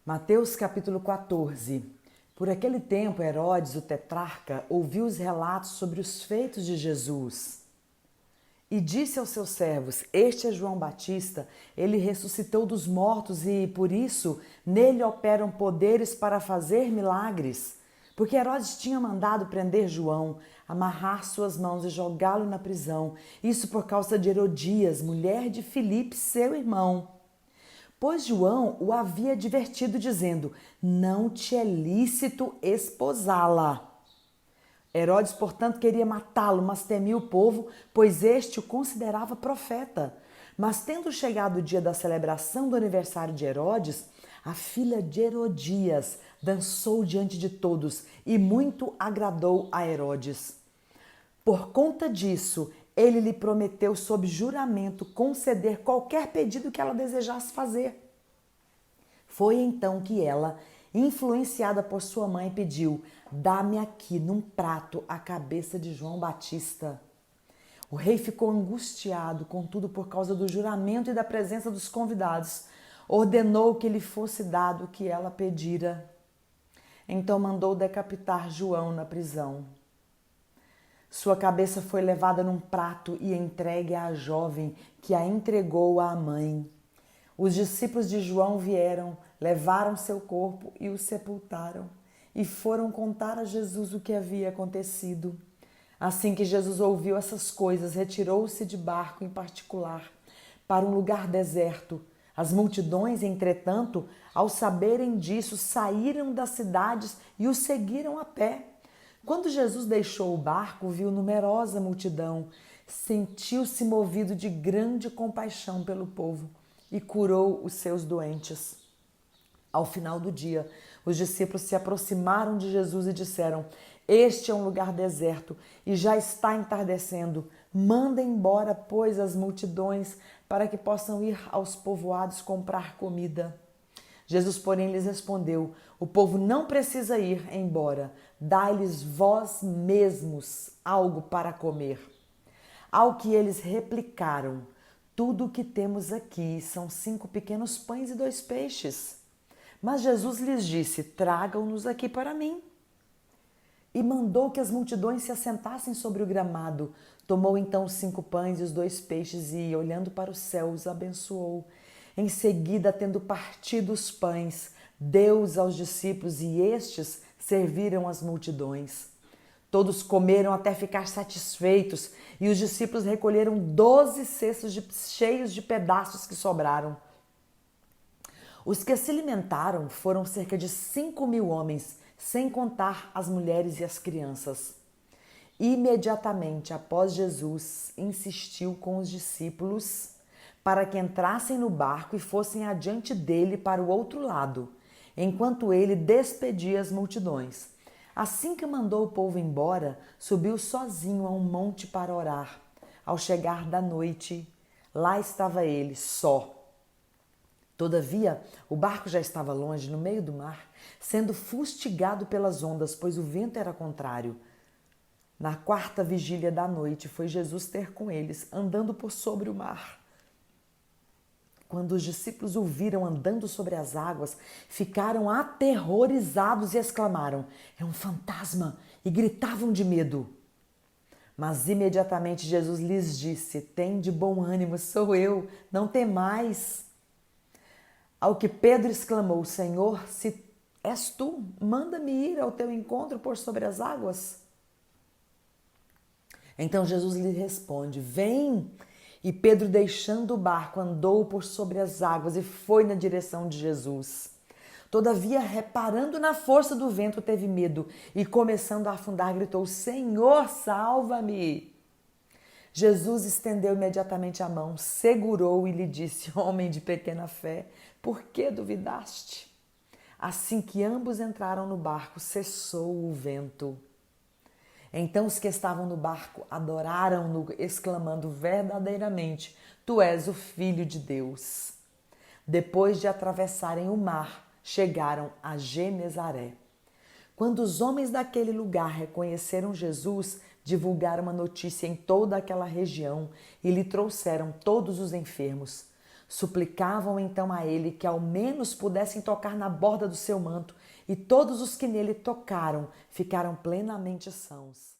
Mateus capítulo 14. Por aquele tempo, Herodes, o tetrarca, ouviu os relatos sobre os feitos de Jesus e disse aos seus servos: Este é João Batista, ele ressuscitou dos mortos e, por isso, nele operam poderes para fazer milagres. Porque Herodes tinha mandado prender João, amarrar suas mãos e jogá-lo na prisão. Isso por causa de Herodias, mulher de Filipe, seu irmão. Pois João o havia advertido, dizendo: Não te é lícito esposá-la. Herodes, portanto, queria matá-lo, mas temia o povo, pois este o considerava profeta. Mas tendo chegado o dia da celebração do aniversário de Herodes, a filha de Herodias dançou diante de todos e muito agradou a Herodes. Por conta disso, ele lhe prometeu sob juramento conceder qualquer pedido que ela desejasse fazer. Foi então que ela, influenciada por sua mãe, pediu: Dá-me aqui num prato a cabeça de João Batista. O rei ficou angustiado, contudo, por causa do juramento e da presença dos convidados. Ordenou que lhe fosse dado o que ela pedira. Então mandou decapitar João na prisão. Sua cabeça foi levada num prato e entregue à jovem, que a entregou à mãe. Os discípulos de João vieram, levaram seu corpo e o sepultaram, e foram contar a Jesus o que havia acontecido. Assim que Jesus ouviu essas coisas, retirou-se de barco em particular para um lugar deserto. As multidões, entretanto, ao saberem disso, saíram das cidades e o seguiram a pé. Quando Jesus deixou o barco, viu numerosa multidão, sentiu-se movido de grande compaixão pelo povo e curou os seus doentes. Ao final do dia, os discípulos se aproximaram de Jesus e disseram: Este é um lugar deserto e já está entardecendo. Manda embora, pois, as multidões, para que possam ir aos povoados comprar comida. Jesus, porém, lhes respondeu: O povo não precisa ir embora. Dai-lhes vós mesmos algo para comer. Ao que eles replicaram: Tudo o que temos aqui são 5 pequenos pães e 2 peixes. Mas Jesus lhes disse: Tragam-nos aqui para mim. E mandou que as multidões se assentassem sobre o gramado. Tomou então os 5 pães e os 2 peixes e, olhando para os céus, abençoou. Em seguida, tendo partido os pães, deu-os aos discípulos e estes serviram as multidões. Todos comeram até ficar satisfeitos e os discípulos recolheram 12 cestos cheios de pedaços que sobraram. Os que se alimentaram foram cerca de 5.000 homens, sem contar as mulheres e as crianças. Imediatamente após, Jesus insistiu com os discípulos para que entrassem no barco e fossem adiante dele para o outro lado, enquanto ele despedia as multidões. Assim que mandou o povo embora, subiu sozinho a um monte para orar. Ao chegar da noite, lá estava ele, só. Todavia, o barco já estava longe, no meio do mar, sendo fustigado pelas ondas, pois o vento era contrário. Na 4ª vigília da noite, foi Jesus ter com eles, andando por sobre o mar. Quando os discípulos o viram andando sobre as águas, ficaram aterrorizados e exclamaram: É um fantasma! E gritavam de medo. Mas imediatamente Jesus lhes disse: Tende bom ânimo, sou eu, não temais. Ao que Pedro exclamou: Senhor, se és tu, manda-me ir ao teu encontro por sobre as águas. Então Jesus lhe responde: Vem! E Pedro, deixando o barco, andou por sobre as águas e foi na direção de Jesus. Todavia, reparando na força do vento, teve medo e, começando a afundar, gritou: Senhor, salva-me! Jesus estendeu imediatamente a mão, segurou e lhe disse: Homem de pequena fé, por que duvidaste? Assim que ambos entraram no barco, cessou o vento. Então os que estavam no barco adoraram-no, exclamando: Verdadeiramente, tu és o Filho de Deus. Depois de atravessarem o mar, chegaram a Genesaré. Quando os homens daquele lugar reconheceram Jesus, divulgaram a notícia em toda aquela região e lhe trouxeram todos os enfermos. Suplicavam então a ele que ao menos pudessem tocar na borda do seu manto, e todos os que nele tocaram ficaram plenamente sãos.